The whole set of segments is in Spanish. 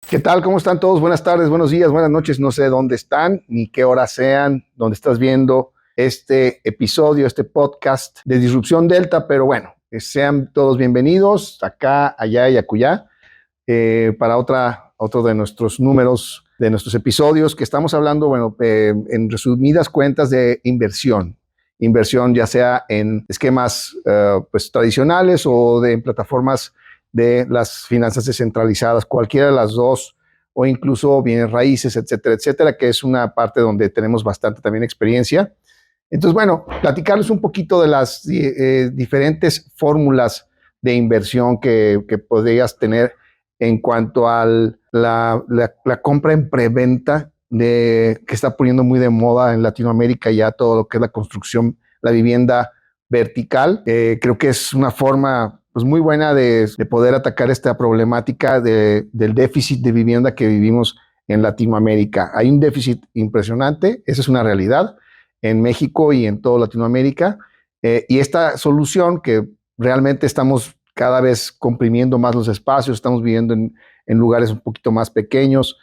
¿Qué tal? ¿Cómo están todos? Buenas tardes, buenos días, buenas noches. No sé dónde están ni qué hora sean, dónde estás viendo este episodio, este podcast de Disrupción Delta, pero bueno, sean todos bienvenidos acá, allá y acullá para otro de nuestros números, de nuestros episodios que estamos hablando, bueno, en resumidas cuentas de inversión. Inversión ya sea en esquemas pues, tradicionales o en plataformas de las finanzas descentralizadas, cualquiera de las dos, o incluso bienes raíces, etcétera, etcétera, que es una parte donde tenemos bastante también experiencia. Entonces, bueno, platicarles un poquito de las diferentes fórmulas de inversión que podrías tener en cuanto a la compra en preventa que está poniendo muy de moda en Latinoamérica ya todo lo que es la construcción, la vivienda vertical. Creo que es una forma pues, muy buena de poder atacar esta problemática del déficit de vivienda que vivimos en Latinoamérica. Hay un déficit impresionante, esa es una realidad en México y en toda Latinoamérica. Y esta solución que realmente estamos cada vez comprimiendo más los espacios, estamos viviendo en lugares un poquito más pequeños,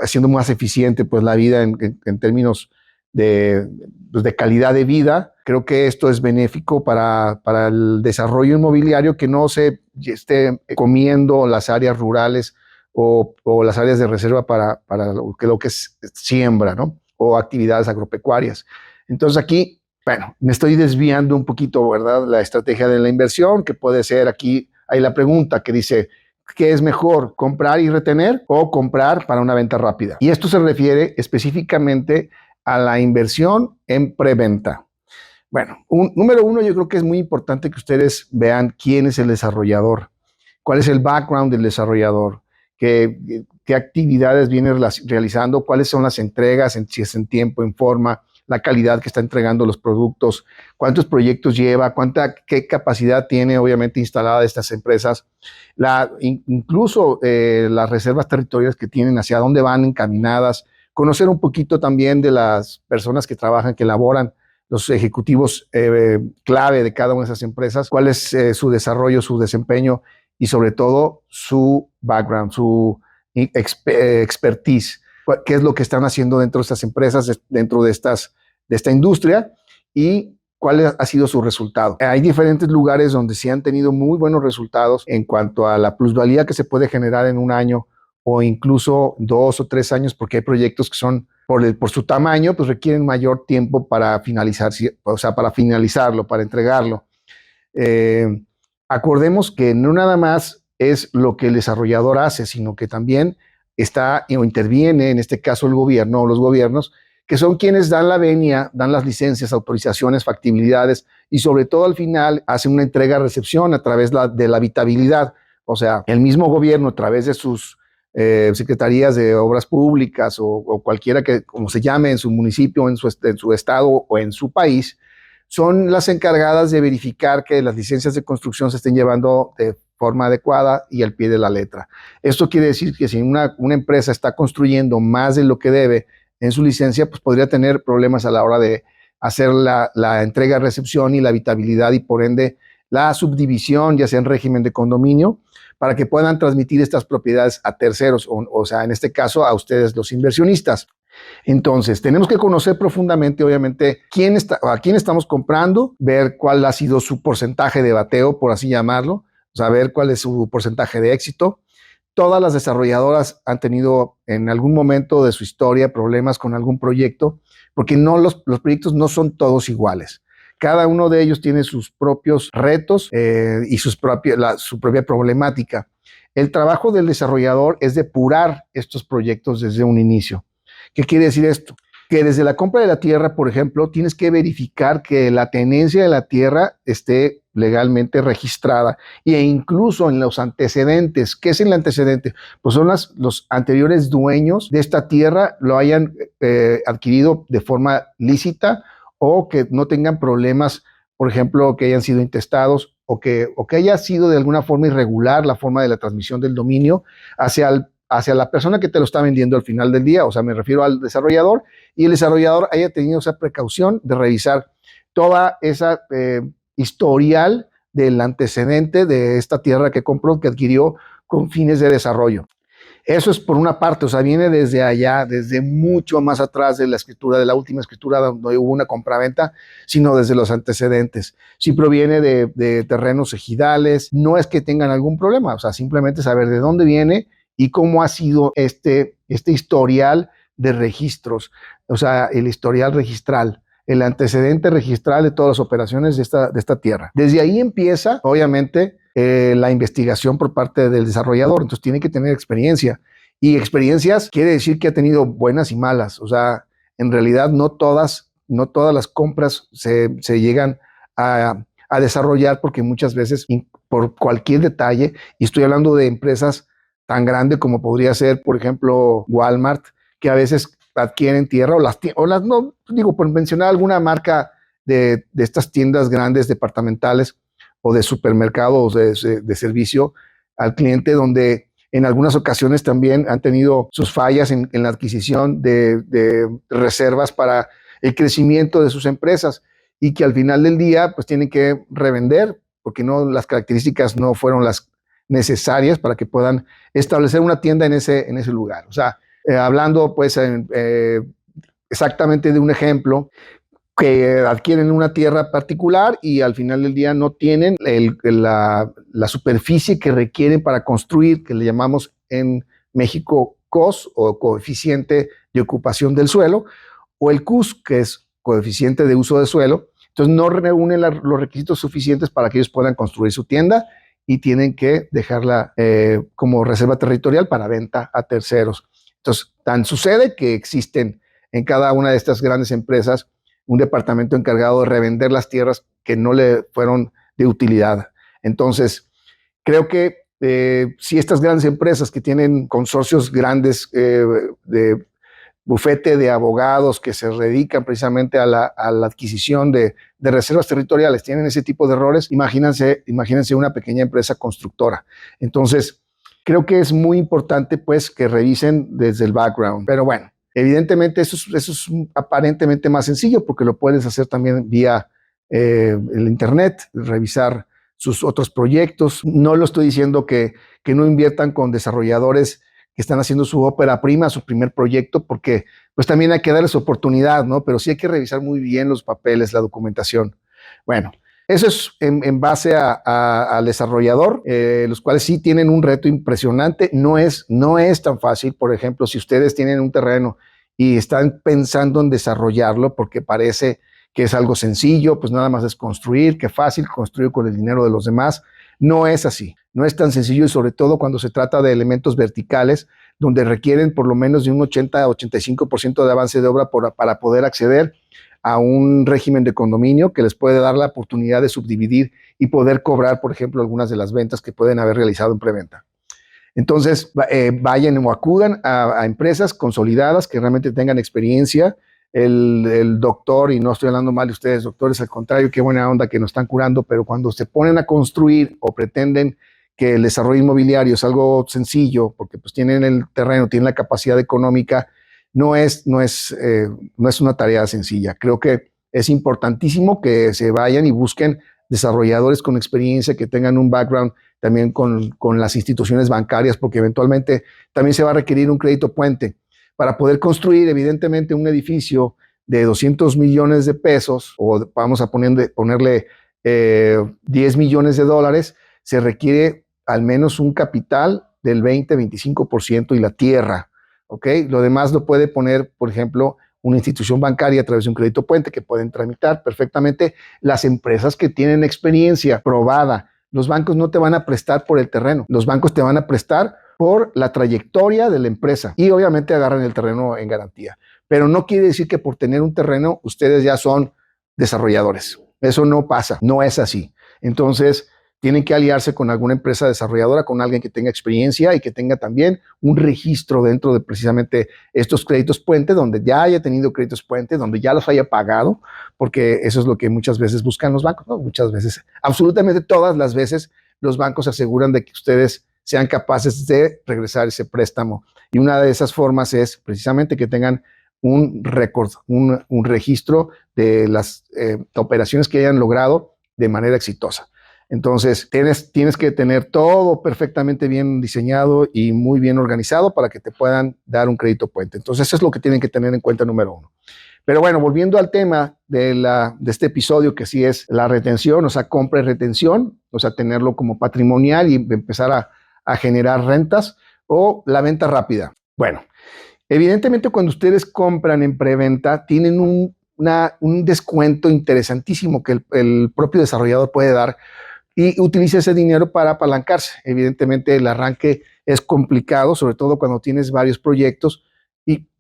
haciendo más eficiente pues, la vida en términos pues, de calidad de vida. Creo que esto es benéfico para el desarrollo inmobiliario, que no se esté comiendo las áreas rurales o las áreas de reserva para lo que es siembra, ¿no? O actividades agropecuarias. Entonces aquí, bueno, me estoy desviando un poquito, ¿verdad? La estrategia de la inversión, que puede ser aquí, hay la pregunta que dice, ¿qué es mejor, comprar y retener o comprar para una venta rápida? Y esto se refiere específicamente a la inversión en preventa. Bueno, número uno, yo creo que es muy importante que ustedes vean quién es el desarrollador, cuál es el background del desarrollador, qué actividades viene realizando, cuáles son las entregas, si es en tiempo, en forma, la calidad que está entregando los productos, cuántos proyectos lleva, qué capacidad tiene obviamente instalada estas empresas, incluso las reservas territoriales que tienen, hacia dónde van encaminadas, conocer un poquito también de las personas que trabajan, que elaboran los ejecutivos clave de cada una de esas empresas, cuál es su desarrollo, su desempeño y sobre todo su background, su expertise, qué es lo que están haciendo dentro de estas empresas, dentro de esta industria y cuál ha sido su resultado. Hay diferentes lugares donde sí han tenido muy buenos resultados en cuanto a la plusvalía que se puede generar en un año o incluso 2 o 3 años, porque hay proyectos que son por su tamaño, pues requieren mayor tiempo para finalizar, o sea, para finalizarlo, para entregarlo. Acordemos que no nada más es lo que el desarrollador hace, sino que también está o interviene, en este caso el gobierno o los gobiernos, que son quienes dan la venia, dan las licencias, autorizaciones, factibilidades y sobre todo al final hacen una entrega-recepción a través de la habitabilidad. O sea, el mismo gobierno a través de sus secretarías de obras públicas o cualquiera que como se llame en su municipio, en su estado o en su país, son las encargadas de verificar que las licencias de construcción se estén llevando de forma adecuada y al pie de la letra. Esto quiere decir que si una empresa está construyendo más de lo que debe en su licencia, pues podría tener problemas a la hora de hacer la entrega-recepción y la habitabilidad y por ende la subdivisión, ya sea en régimen de condominio, para que puedan transmitir estas propiedades a terceros, o sea, en este caso a ustedes los inversionistas. Entonces, tenemos que conocer profundamente, obviamente, a quién estamos comprando, ver cuál ha sido su porcentaje de bateo, por así llamarlo, saber cuál es su porcentaje de éxito. Todas las desarrolladoras han tenido en algún momento de su historia problemas con algún proyecto, porque los proyectos no son todos iguales. Cada uno de ellos tiene sus propios retos y su propia problemática. El trabajo del desarrollador es depurar estos proyectos desde un inicio. ¿Qué quiere decir esto? Que desde la compra de la tierra, por ejemplo, tienes que verificar que la tenencia de la tierra esté legalmente registrada e incluso en los antecedentes. ¿Qué es el antecedente? Pues son los anteriores dueños de esta tierra lo hayan adquirido de forma lícita o que no tengan problemas, por ejemplo, que hayan sido intestados o que haya sido de alguna forma irregular la forma de la transmisión del dominio hacia la persona que te lo está vendiendo al final del día, o sea, me refiero al desarrollador, y el desarrollador haya tenido esa precaución de revisar toda esa historial del antecedente de esta tierra que compró, que adquirió con fines de desarrollo. Eso es por una parte, o sea, viene desde allá, desde mucho más atrás de la escritura, de la última escritura donde hubo una compraventa, sino desde los antecedentes. Si proviene de terrenos ejidales, no es que tengan algún problema, o sea, simplemente saber de dónde viene y cómo ha sido este historial de registros, o sea, el historial registral, el antecedente registral de todas las operaciones de esta tierra. Desde ahí empieza, obviamente, la investigación por parte del desarrollador, entonces tiene que tener experiencia. Y experiencias quiere decir que ha tenido buenas y malas, o sea, en realidad no todas las compras se llegan a desarrollar porque muchas veces por cualquier detalle, y estoy hablando de empresas tan grandes como podría ser, por ejemplo, Walmart, que a veces adquieren tierra o las no, digo, por mencionar alguna marca de estas tiendas grandes departamentales o de supermercados de servicio al cliente, donde en algunas ocasiones también han tenido sus fallas en la adquisición de reservas para el crecimiento de sus empresas y que al final del día pues tienen que revender porque las características no fueron las necesarias para que puedan establecer una tienda en ese lugar. O sea, hablando pues exactamente de un ejemplo, que adquieren una tierra particular y al final del día no tienen la superficie que requieren para construir, que le llamamos en México COS o coeficiente de ocupación del suelo, o el CUS, que es coeficiente de uso de suelo. Entonces no reúnen los requisitos suficientes para que ellos puedan construir su tienda y tienen que dejarla como reserva territorial para venta a terceros. Entonces, tan sucede que existen en cada una de estas grandes empresas un departamento encargado de revender las tierras que no le fueron de utilidad. Entonces, creo que si estas grandes empresas que tienen consorcios grandes de bufete de abogados que se dedican precisamente a la adquisición de reservas territoriales tienen ese tipo de errores, imagínense una pequeña empresa constructora. Entonces, creo que es muy importante pues que revisen desde el background. Pero bueno, evidentemente eso es aparentemente más sencillo porque lo puedes hacer también vía el internet, revisar sus otros proyectos. No lo estoy diciendo que no inviertan con desarrolladores que están haciendo su ópera prima, su primer proyecto, porque pues también hay que darles oportunidad, ¿no? Pero sí hay que revisar muy bien los papeles, la documentación. Bueno, eso es en base al desarrollador, los cuales sí tienen un reto impresionante. No es tan fácil. Por ejemplo, si ustedes tienen un terreno y están pensando en desarrollarlo porque parece que es algo sencillo, pues nada más es construir, qué fácil construir con el dinero de los demás. No es así, no es tan sencillo y sobre todo cuando se trata de elementos verticales donde requieren por lo menos de un 80-85% de avance de obra para poder acceder a un régimen de condominio que les puede dar la oportunidad de subdividir y poder cobrar, por ejemplo, algunas de las ventas que pueden haber realizado en preventa. Entonces, vayan o acudan a empresas consolidadas que realmente tengan experiencia. El doctor, y no estoy hablando mal de ustedes, doctores, al contrario, qué buena onda que nos están curando, pero cuando se ponen a construir o pretenden que el desarrollo inmobiliario es algo sencillo, porque pues tienen el terreno, tienen la capacidad económica, no es una tarea sencilla. Creo que es importantísimo que se vayan y busquen desarrolladores con experiencia, que tengan un background también con las instituciones bancarias, porque eventualmente también se va a requerir un crédito puente para poder construir, evidentemente, un edificio de 200 millones de pesos, o vamos a ponerle 10 millones de dólares, se requiere al menos un capital del 20-25% y la tierra, ¿ok? Lo demás lo puede poner, por ejemplo, una institución bancaria a través de un crédito puente que pueden tramitar perfectamente las empresas que tienen experiencia probada. Los bancos no te van a prestar por el terreno, los bancos te van a prestar por la trayectoria de la empresa y obviamente agarran el terreno en garantía. Pero no quiere decir que por tener un terreno ustedes ya son desarrolladores. Eso no pasa, no es así. Entonces, tienen que aliarse con alguna empresa desarrolladora, con alguien que tenga experiencia y que tenga también un registro dentro de precisamente estos créditos puente, donde ya haya tenido créditos puente, donde ya los haya pagado, porque eso es lo que muchas veces buscan los bancos, ¿no? Muchas veces, absolutamente todas las veces, los bancos se aseguran de que ustedes sean capaces de regresar ese préstamo. Y una de esas formas es precisamente que tengan un récord, un registro de las operaciones que hayan logrado de manera exitosa. Entonces, tienes que tener todo perfectamente bien diseñado y muy bien organizado para que te puedan dar un crédito puente. Entonces, eso es lo que tienen que tener en cuenta número uno. Pero bueno, volviendo al tema de este episodio, que sí es la retención, o sea, compra y retención, o sea, tenerlo como patrimonial y empezar a generar rentas, o la venta rápida. Bueno, evidentemente cuando ustedes compran en preventa, tienen un descuento interesantísimo que el propio desarrollador puede dar y utiliza ese dinero para apalancarse. Evidentemente el arranque es complicado, sobre todo cuando tienes varios proyectos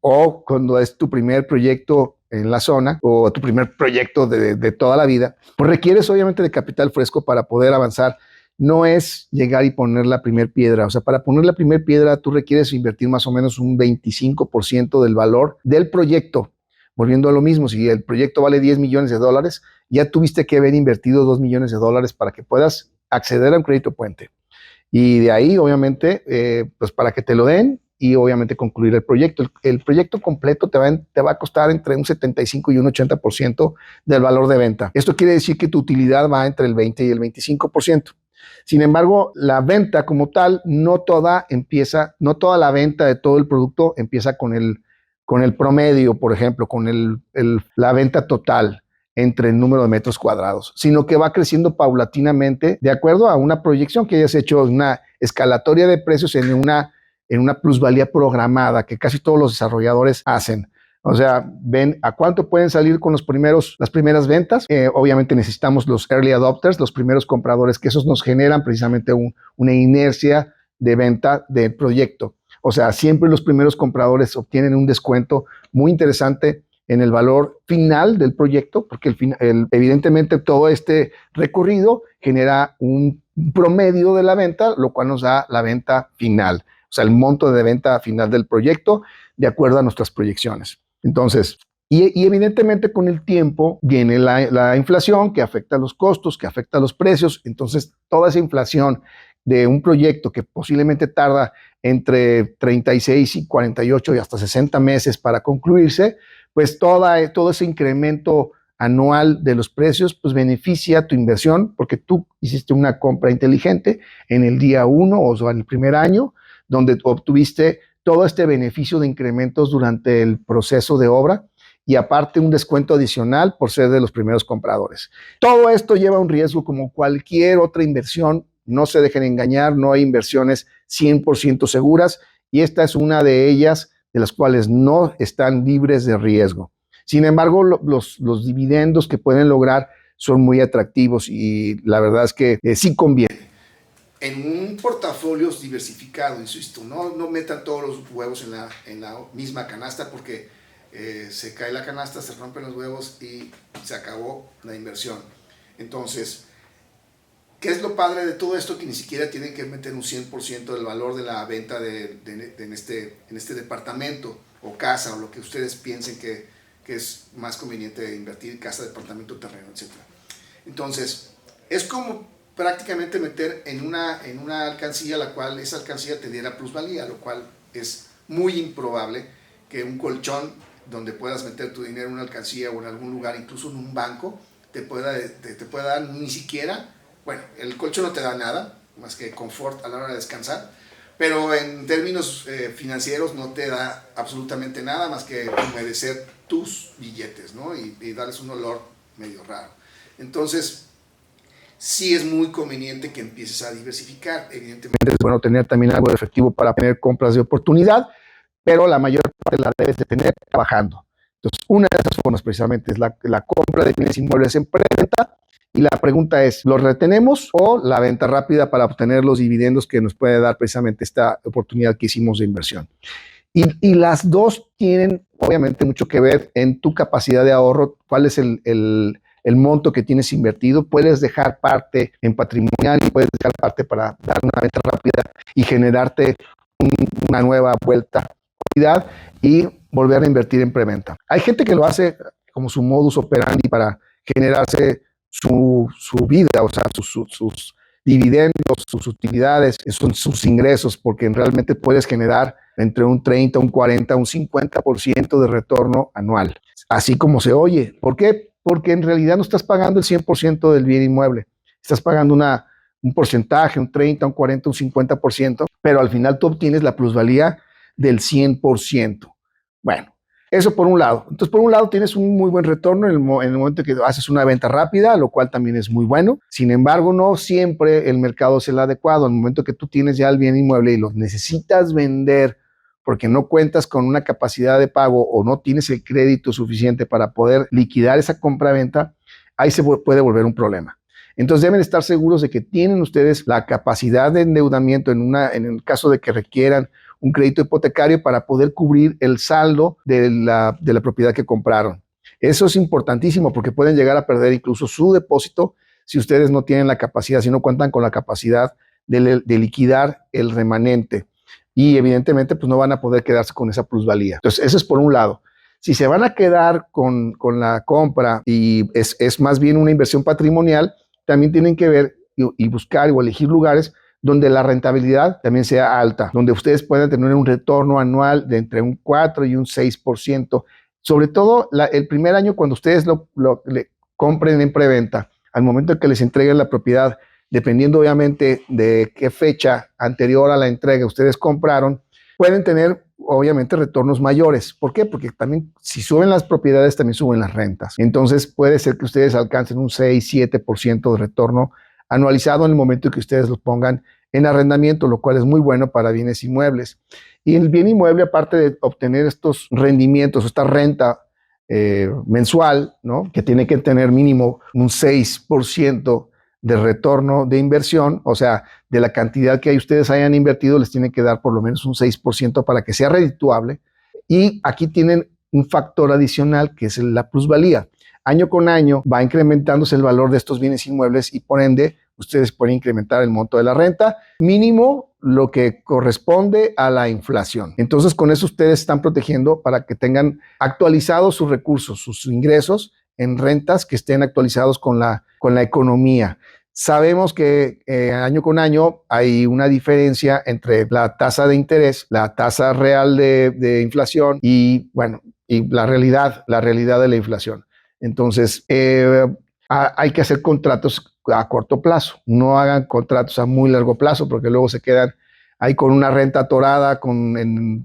o cuando es tu primer proyecto en la zona o tu primer proyecto de toda la vida, pues requieres obviamente de capital fresco para poder avanzar. No es llegar y poner la primer piedra. O sea, para poner la primer piedra tú requieres invertir más o menos un 25% del valor del proyecto. Volviendo a lo mismo, si el proyecto vale 10 millones de dólares, ya tuviste que haber invertido 2 millones de dólares para que puedas acceder a un crédito puente. Y de ahí, obviamente, pues para que te lo den y obviamente concluir el proyecto. El proyecto completo te va a costar entre un 75 y un 80% del valor de venta. Esto quiere decir que tu utilidad va entre el 20 y el 25%. Sin embargo, la venta como tal, no toda la venta de todo el producto empieza con el promedio, por ejemplo, con la venta total entre el número de metros cuadrados, sino que va creciendo paulatinamente de acuerdo a una proyección que hayas hecho, una escalatoria de precios en una plusvalía programada que casi todos los desarrolladores hacen. O sea, ven a cuánto pueden salir con las primeras ventas. Obviamente necesitamos los early adopters, los primeros compradores, que esos nos generan precisamente una inercia de venta del proyecto. O sea, siempre los primeros compradores obtienen un descuento muy interesante en el valor final del proyecto, porque evidentemente todo este recorrido genera un promedio de la venta, lo cual nos da la venta final, o sea, el monto de venta final del proyecto de acuerdo a nuestras proyecciones. Entonces, y evidentemente con el tiempo viene la inflación que afecta los costos, que afecta los precios. Entonces, toda esa inflación de un proyecto que posiblemente tarda entre 36 y 48 y hasta 60 meses para concluirse, pues todo ese incremento anual de los precios, pues beneficia tu inversión porque tú hiciste una compra inteligente en el día 1 o en el primer año, donde obtuviste todo este beneficio de incrementos durante el proceso de obra y aparte un descuento adicional por ser de los primeros compradores. Todo esto lleva un riesgo como cualquier otra inversión. No se dejen engañar, no hay inversiones 100% seguras y esta es una de ellas, de las cuales no están libres de riesgo. Sin embargo, los dividendos que pueden lograr son muy atractivos y la verdad es que sí conviene. En un portafolio diversificado, insisto, no metan todos los huevos en la misma canasta porque se cae la canasta, se rompen los huevos y se acabó la inversión. Entonces, ¿qué es lo padre de todo esto? Que ni siquiera tienen que meter un 100% del valor de la venta en este departamento o casa o lo que ustedes piensen que es más conveniente invertir, casa, departamento, terreno, etc. Entonces, es como prácticamente meter en una alcancía, la cual esa alcancía te diera plusvalía, lo cual es muy improbable que un colchón donde puedas meter tu dinero en una alcancía o en algún lugar, incluso en un banco, te pueda dar ni siquiera. Bueno, el colchón no te da nada, más que confort a la hora de descansar, pero en términos financieros no te da absolutamente nada más que humedecer tus billetes, ¿no? Y darles un olor medio raro. Entonces, sí es muy conveniente que empieces a diversificar. Evidentemente es bueno tener también algo de efectivo para tener compras de oportunidad, pero la mayor parte la debes de tener trabajando. Entonces, una de esas formas precisamente es la compra de bienes inmuebles en preventa. Y la pregunta es, ¿los retenemos o la venta rápida para obtener los dividendos que nos puede dar precisamente esta oportunidad que hicimos de inversión? Y las dos tienen obviamente mucho que ver en tu capacidad de ahorro, cuál es el monto que tienes invertido. Puedes dejar parte en patrimonial y puedes dejar parte para dar una venta rápida y generarte una nueva vuelta y volver a invertir en preventa. Hay gente que lo hace como su modus operandi para generarse su vida, o sea, sus dividendos, sus utilidades, son sus ingresos, porque realmente puedes generar entre un 30, un 40, un 50% de retorno anual, así como se oye. ¿Por qué? Porque en realidad no estás pagando el 100% del bien inmueble. estás pagando un porcentaje, un 30, un 40, un 50%, pero al final tú obtienes la plusvalía del 100%. Bueno, eso por un lado. Entonces, por un lado tienes un muy buen retorno en el momento que haces una venta rápida, lo cual también es muy bueno. Sin embargo, no siempre el mercado es el adecuado. En el momento que tú tienes ya el bien inmueble y lo necesitas vender porque no cuentas con una capacidad de pago o no tienes el crédito suficiente para poder liquidar esa compra-venta, ahí se puede volver un problema. Entonces deben estar seguros de que tienen ustedes la capacidad de endeudamiento en el caso de que requieran un crédito hipotecario para poder cubrir el saldo de la propiedad que compraron. Eso es importantísimo porque pueden llegar a perder incluso su depósito si ustedes no tienen la capacidad, si no cuentan con la capacidad de liquidar el remanente. Y evidentemente pues no van a poder quedarse con esa plusvalía. Entonces eso es por un lado. Si se van a quedar con la compra y es más bien una inversión patrimonial, también tienen que ver y buscar o elegir lugares donde la rentabilidad también sea alta, donde ustedes puedan tener un retorno anual de entre un 4 y un 6%, sobre todo el primer año cuando ustedes le compren en preventa, al momento en que les entreguen la propiedad, dependiendo obviamente de qué fecha anterior a la entrega ustedes compraron, pueden tener obviamente retornos mayores. ¿Por qué? Porque también si suben las propiedades, también suben las rentas. Entonces puede ser que ustedes alcancen un 6-7% de retorno anualizado en el momento en que ustedes lo pongan en arrendamiento, lo cual es muy bueno para bienes inmuebles. Y el bien inmueble, aparte de obtener estos rendimientos, esta renta mensual, ¿no? Que tiene que tener mínimo un 6% de retorno de inversión, o sea, de la cantidad que ustedes hayan invertido, les tiene que dar por lo menos un 6% para que sea redituable. Y aquí tienen un factor adicional que es la plusvalía. Año con año va incrementándose el valor de estos bienes inmuebles y por ende ustedes pueden incrementar el monto de la renta, mínimo lo que corresponde a la inflación. Entonces con eso ustedes están protegiendo para que tengan actualizados sus recursos, sus ingresos en rentas que estén actualizados con la economía. Sabemos que año con año hay una diferencia entre la tasa de interés, la tasa real de inflación y, bueno, y la realidad de la inflación. Entonces, hay que hacer contratos a corto plazo. No hagan contratos a muy largo plazo porque luego se quedan ahí con una renta atorada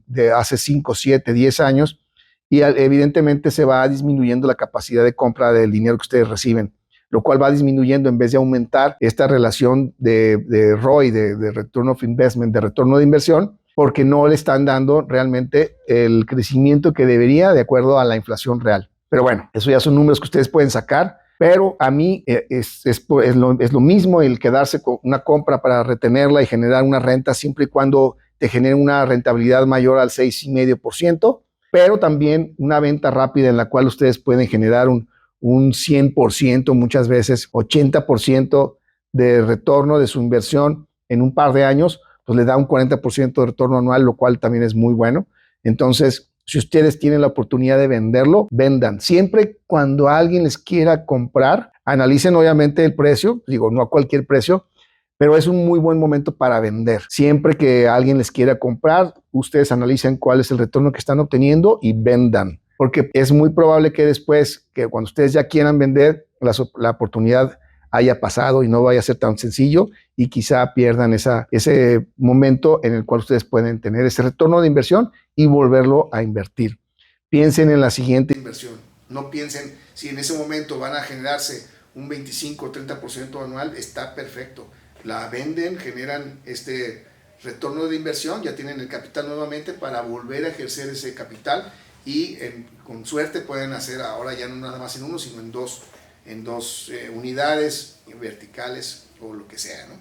de hace 5, 7, 10 años y evidentemente se va disminuyendo la capacidad de compra del dinero que ustedes reciben, lo cual va disminuyendo en vez de aumentar esta relación de ROI, de Return of Investment, de retorno de inversión, porque no le están dando realmente el crecimiento que debería de acuerdo a la inflación real. Pero bueno, eso ya son números que ustedes pueden sacar, pero a mí es lo mismo el quedarse con una compra para retenerla y generar una renta siempre y cuando te genere una rentabilidad mayor al 6,5%, pero también una venta rápida en la cual ustedes pueden generar un 100%, muchas veces 80% de retorno de su inversión en un par de años, pues le da un 40% de retorno anual, lo cual también es muy bueno. Entonces, si ustedes tienen la oportunidad de venderlo, vendan. Siempre cuando alguien les quiera comprar, analicen obviamente el precio, digo, no a cualquier precio, pero es un muy buen momento para vender. Siempre que alguien les quiera comprar, ustedes analicen cuál es el retorno que están obteniendo y vendan. Porque es muy probable que después, que cuando ustedes ya quieran vender, la oportunidad haya pasado y no vaya a ser tan sencillo y quizá pierdan ese momento en el cual ustedes pueden tener ese retorno de inversión y volverlo a invertir. Piensen en la siguiente inversión. No piensen si en ese momento van a generarse un 25 o 30% anual, está perfecto. La venden, generan este retorno de inversión, ya tienen el capital nuevamente para volver a ejercer ese capital y con suerte pueden hacer ahora ya no nada más en uno, sino en dos unidades verticales o lo que sea, ¿no?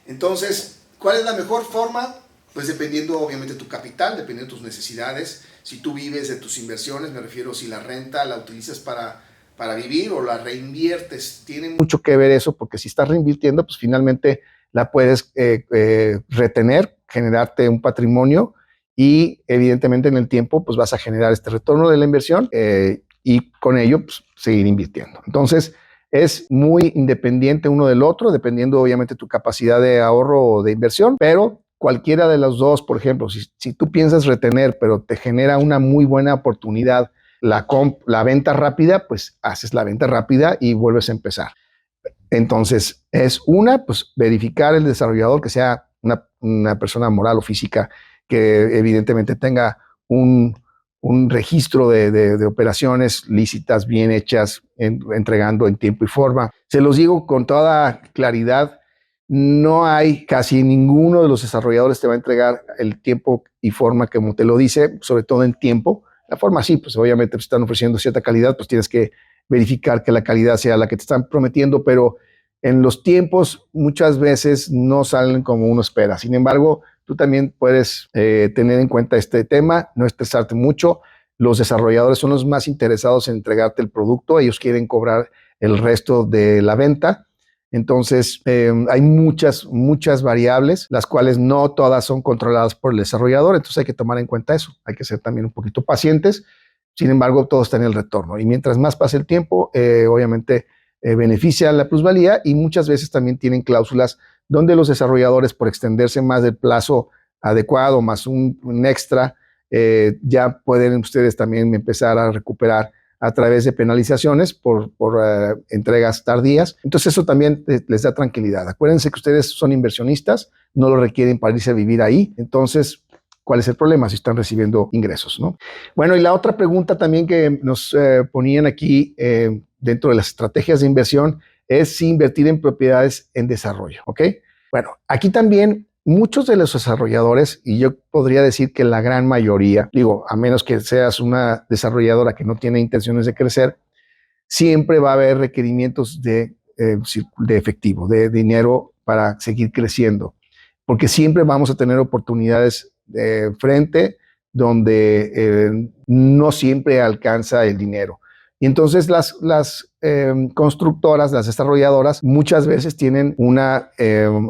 Entonces, ¿cuál es la mejor forma? Pues dependiendo obviamente de tu capital, dependiendo de tus necesidades. Si tú vives de tus inversiones, me refiero si la renta la utilizas para vivir o la reinviertes. Tiene mucho que ver eso, porque si estás reinvirtiendo, pues finalmente la puedes retener, generarte un patrimonio y evidentemente en el tiempo pues vas a generar este retorno de la inversión y con ello pues, seguir invirtiendo. Entonces es muy independiente uno del otro, dependiendo obviamente tu capacidad de ahorro o de inversión, pero cualquiera de los dos, por ejemplo, si tú piensas retener, pero te genera una muy buena oportunidad la venta rápida, pues haces la venta rápida y vuelves a empezar. Entonces, pues verificar el desarrollador que sea una persona moral o física que evidentemente tenga un registro de operaciones lícitas, bien hechas, entregando en tiempo y forma. Se los digo con toda claridad, no hay casi ninguno de los desarrolladores que te va a entregar el tiempo y forma como te lo dice, sobre todo en tiempo. La forma sí, pues obviamente están ofreciendo cierta calidad, pues tienes que verificar que la calidad sea la que te están prometiendo, pero en los tiempos muchas veces no salen como uno espera. Sin embargo, tú también puedes tener en cuenta este tema, no estresarte mucho. Los desarrolladores son los más interesados en entregarte el producto, ellos quieren cobrar el resto de la venta. Entonces, hay muchas variables, las cuales no todas son controladas por el desarrollador, entonces hay que tomar en cuenta eso, hay que ser también un poquito pacientes. Sin embargo, todo está en el retorno y mientras más pase el tiempo, obviamente beneficia la plusvalía y muchas veces también tienen cláusulas donde los desarrolladores, por extenderse más del plazo adecuado, más un extra, ya pueden ustedes también empezar a recuperar a través de penalizaciones por entregas tardías. Entonces eso también les da tranquilidad. Acuérdense que ustedes son inversionistas, no lo requieren para irse a vivir ahí. Entonces, ¿cuál es el problema si están recibiendo ingresos, ¿no? Bueno, y la otra pregunta también que nos ponían aquí dentro de las estrategias de inversión es si invertir en propiedades en desarrollo, ¿ok? Bueno, aquí también muchos de los desarrolladores, y yo podría decir que la gran mayoría, digo, a menos que seas una desarrolladora que no tiene intenciones de crecer, siempre va a haber requerimientos de efectivo, de dinero para seguir creciendo, porque siempre vamos a tener oportunidades frente donde no siempre alcanza el dinero. Y entonces las constructoras, las desarrolladoras, muchas veces tienen una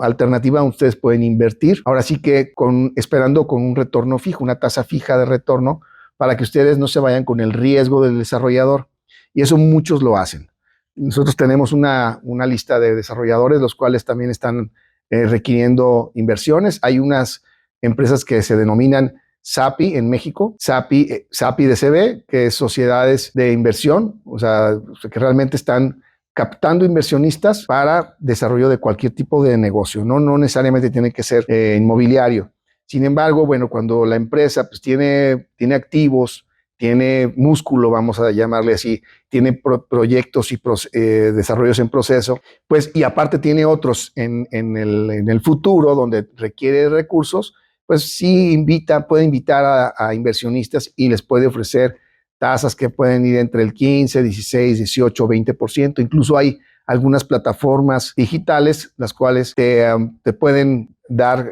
alternativa donde ustedes pueden invertir. Ahora sí que esperando con un retorno fijo, una tasa fija de retorno, para que ustedes no se vayan con el riesgo del desarrollador. Y eso muchos lo hacen. Nosotros tenemos una lista de desarrolladores, los cuales también están requiriendo inversiones. Hay unas empresas que se denominan SAPI en México, SAPI DCB, que es sociedades de inversión, o sea, que realmente están captando inversionistas para desarrollo de cualquier tipo de negocio, no necesariamente tiene que ser inmobiliario. Sin embargo, bueno, cuando la empresa pues, tiene activos, tiene músculo, vamos a llamarle así, tiene proyectos y desarrollos en proceso, pues y aparte tiene otros en el futuro donde requiere recursos, pues sí puede invitar a inversionistas y les puede ofrecer tasas que pueden ir entre el 15, 16, 18, 20%. Incluso hay algunas plataformas digitales las cuales te pueden dar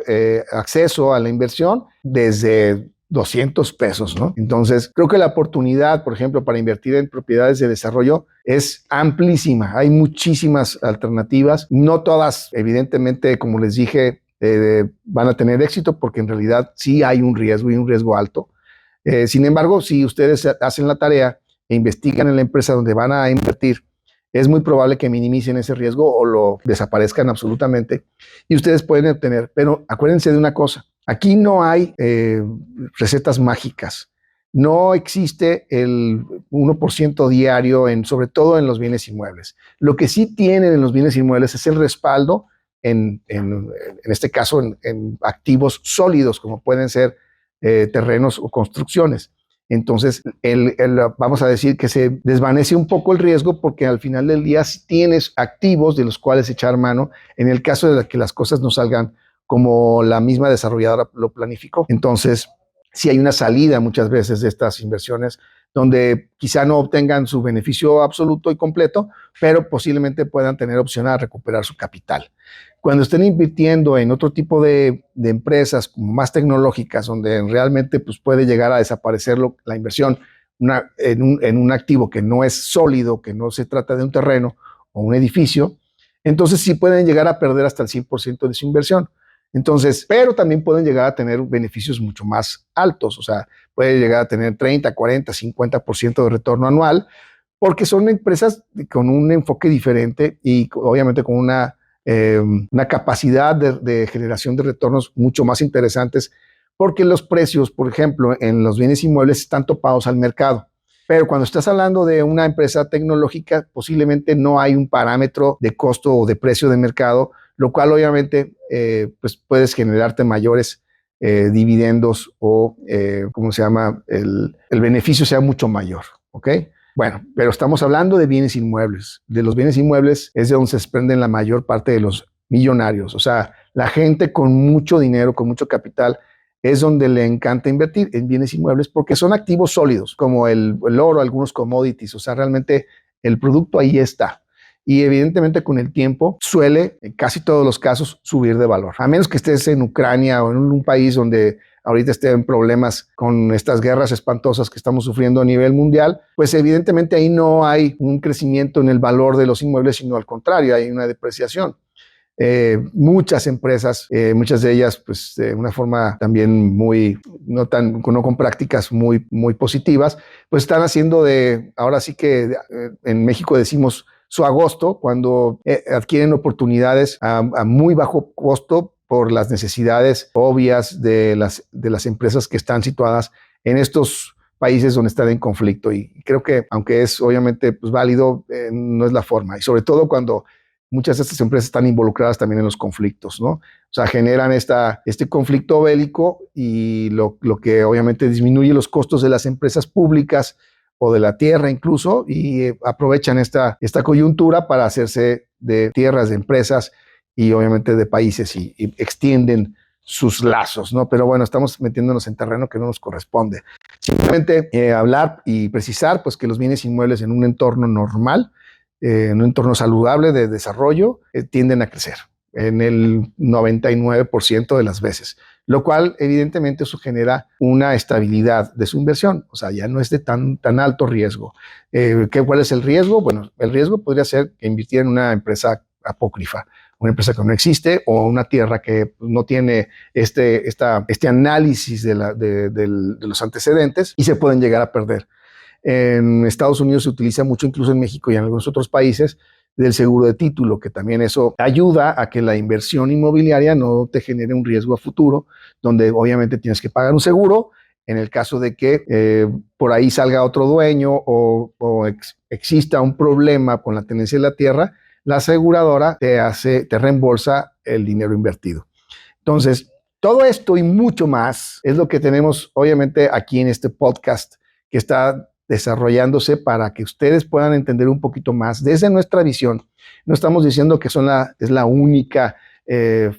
acceso a la inversión desde 200 pesos, ¿no? Entonces, creo que la oportunidad, por ejemplo, para invertir en propiedades de desarrollo es amplísima. Hay muchísimas alternativas. No todas, evidentemente, como les dije, van a tener éxito porque en realidad sí hay un riesgo y un riesgo alto. Sin embargo, si ustedes hacen la tarea e investigan en la empresa donde van a invertir, es muy probable que minimicen ese riesgo o lo desaparezcan absolutamente y ustedes pueden obtener. Pero acuérdense de una cosa, aquí no hay recetas mágicas. No existe el 1% diario, sobre todo en los bienes inmuebles. Lo que sí tienen en los bienes inmuebles es el respaldo, en este caso, en activos sólidos, como pueden ser terrenos o construcciones. Entonces, vamos a decir que se desvanece un poco el riesgo porque al final del día tienes activos de los cuales echar mano en el caso de que las cosas no salgan como la misma desarrolladora lo planificó. Entonces, sí hay una salida muchas veces de estas inversiones donde quizá no obtengan su beneficio absoluto y completo, pero posiblemente puedan tener opción a recuperar su capital. Cuando estén invirtiendo en otro tipo de empresas como más tecnológicas, donde realmente pues, puede llegar a desaparecer la inversión en un activo que no es sólido, que no se trata de un terreno o un edificio, entonces sí pueden llegar a perder hasta el 100% de su inversión. Entonces, pero también pueden llegar a tener beneficios mucho más altos, o sea, puede llegar a tener 30, 40, 50% de retorno anual, porque son empresas con un enfoque diferente y obviamente con una capacidad de generación de retornos mucho más interesantes, porque los precios, por ejemplo, en los bienes inmuebles están topados al mercado. Pero cuando estás hablando de una empresa tecnológica, posiblemente no hay un parámetro de costo o de precio de mercado, lo cual obviamente pues puedes generarte mayores dividendos o, ¿cómo se llama? El beneficio sea mucho mayor, ¿ok? Bueno, pero estamos hablando de bienes inmuebles. De los bienes inmuebles es de donde se desprenden la mayor parte de los millonarios. O sea, la gente con mucho dinero, con mucho capital, es donde le encanta invertir en bienes inmuebles porque son activos sólidos, como el oro, algunos commodities. O sea, realmente el producto ahí está. Y evidentemente con el tiempo suele, en casi todos los casos, subir de valor. A menos que estés en Ucrania o en un país donde ahorita estén problemas con estas guerras espantosas que estamos sufriendo a nivel mundial, pues evidentemente ahí no hay un crecimiento en el valor de los inmuebles, sino al contrario, hay una depreciación. Muchas empresas, muchas de ellas pues de una forma también muy, no con prácticas muy positivas, pues están haciendo ahora sí que en México decimos su agosto, cuando adquieren oportunidades a muy bajo costo por las necesidades obvias de las empresas que están situadas en estos países donde están en conflicto. Y creo que aunque es obviamente pues, válido, no es la forma. Y sobre todo cuando muchas de estas empresas están involucradas también en los conflictos, ¿no? O sea, generan este conflicto bélico y lo que obviamente disminuye los costos de las empresas públicas o de la tierra incluso, y aprovechan esta coyuntura para hacerse de tierras, de empresas y obviamente de países y extienden sus lazos, ¿no? Pero bueno, estamos metiéndonos en terreno que no nos corresponde. Simplemente hablar y precisar pues que los bienes inmuebles en un entorno normal, en un entorno saludable de desarrollo, tienden a crecer en el 99% de las veces, lo cual evidentemente eso genera una estabilidad de su inversión, o sea, ya no es de tan alto riesgo. ¿Cuál es el riesgo? Bueno, el riesgo podría ser que invirtiera en una empresa apócrifa, una empresa que no existe o una tierra que no tiene este análisis de los antecedentes y se pueden llegar a perder. En Estados Unidos se utiliza mucho, incluso en México y en algunos otros países, del seguro de título, que también eso ayuda a que la inversión inmobiliaria no te genere un riesgo a futuro, donde obviamente tienes que pagar un seguro en el caso de que por ahí salga otro dueño o exista un problema con la tenencia de la tierra, la aseguradora te reembolsa el dinero invertido. Entonces, todo esto y mucho más es lo que tenemos obviamente aquí en este podcast que está desarrollándose para que ustedes puedan entender un poquito más desde nuestra visión. No estamos diciendo que es la única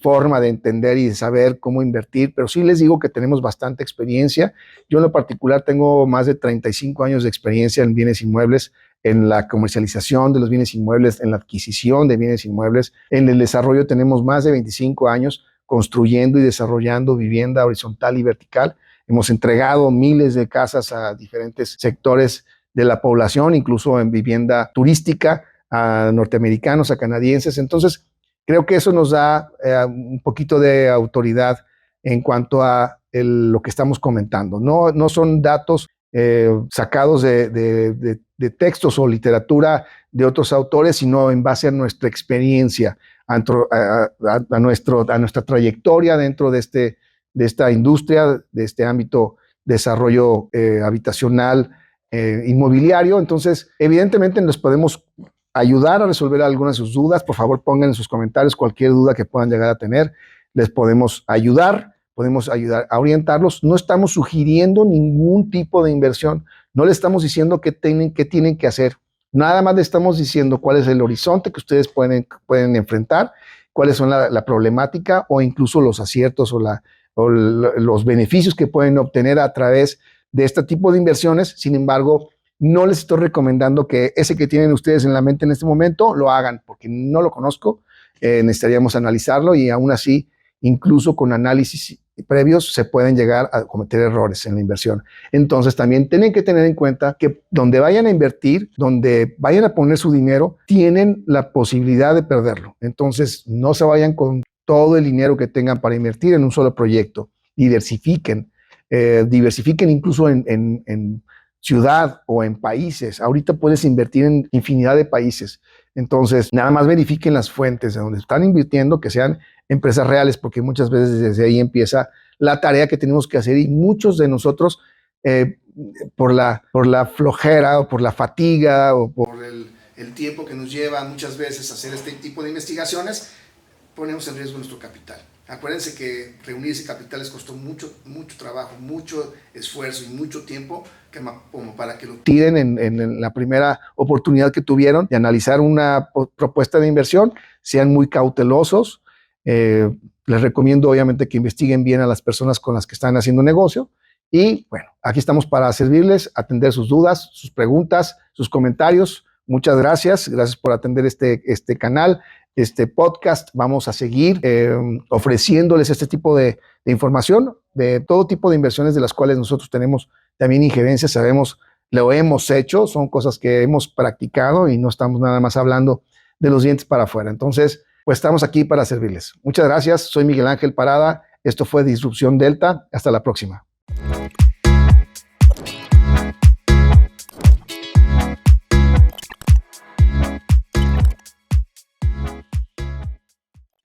forma de entender y de saber cómo invertir, pero sí les digo que tenemos bastante experiencia. Yo en lo particular tengo más de 35 años de experiencia en bienes inmuebles, en la comercialización de los bienes inmuebles, en la adquisición de bienes inmuebles, en el desarrollo tenemos más de 25 años construyendo y desarrollando vivienda horizontal y vertical. Hemos entregado miles de casas a diferentes sectores de la población, incluso en vivienda turística, a norteamericanos, a canadienses. Entonces, creo que eso nos da un poquito de autoridad en cuanto a lo que estamos comentando. No son datos sacados de textos o literatura de otros autores, sino en base a nuestra experiencia, a nuestra trayectoria dentro de esta industria, de este ámbito de desarrollo habitacional, inmobiliario. Entonces, evidentemente nos podemos ayudar a resolver algunas de sus dudas. Por favor, pongan en sus comentarios cualquier duda que puedan llegar a tener. Les podemos ayudar a orientarlos. No estamos sugiriendo ningún tipo de inversión. No les estamos diciendo qué tienen que hacer. Nada más le estamos diciendo cuál es el horizonte que ustedes pueden enfrentar, cuáles son la problemática o incluso los aciertos o los beneficios que pueden obtener a través de este tipo de inversiones. Sin embargo, no les estoy recomendando que ese que tienen ustedes en la mente en este momento lo hagan, porque no lo conozco. Necesitaríamos analizarlo y aún así, incluso con análisis previos, se pueden llegar a cometer errores en la inversión. Entonces, también tienen que tener en cuenta que donde vayan a invertir, donde vayan a poner su dinero, tienen la posibilidad de perderlo. Entonces, no se vayan con todo el dinero que tengan para invertir en un solo proyecto. Diversifiquen incluso en ciudad o en países. Ahorita puedes invertir en infinidad de países. Entonces, nada más verifiquen las fuentes de donde están invirtiendo, que sean empresas reales, porque muchas veces desde ahí empieza la tarea que tenemos que hacer y muchos de nosotros por la flojera o por la fatiga o por el tiempo que nos lleva muchas veces hacer este tipo de investigaciones, ponemos en riesgo nuestro capital. Acuérdense que reunir ese capital les costó mucho trabajo, mucho esfuerzo y mucho tiempo como para que lo tiren en la primera oportunidad que tuvieron de analizar una propuesta de inversión. Sean muy cautelosos. Les recomiendo obviamente que investiguen bien a las personas con las que están haciendo negocio. Y bueno, aquí estamos para servirles, atender sus dudas, sus preguntas, sus comentarios. Muchas gracias. Gracias por atender este canal, este podcast. Vamos a seguir ofreciéndoles este tipo de información de todo tipo de inversiones de las cuales nosotros tenemos también injerencia. Sabemos, lo hemos hecho, son cosas que hemos practicado y no estamos nada más hablando de los dientes para afuera. Entonces, pues estamos aquí para servirles. Muchas gracias. Soy Miguel Ángel Parada. Esto fue Disrupción Delta. Hasta la próxima.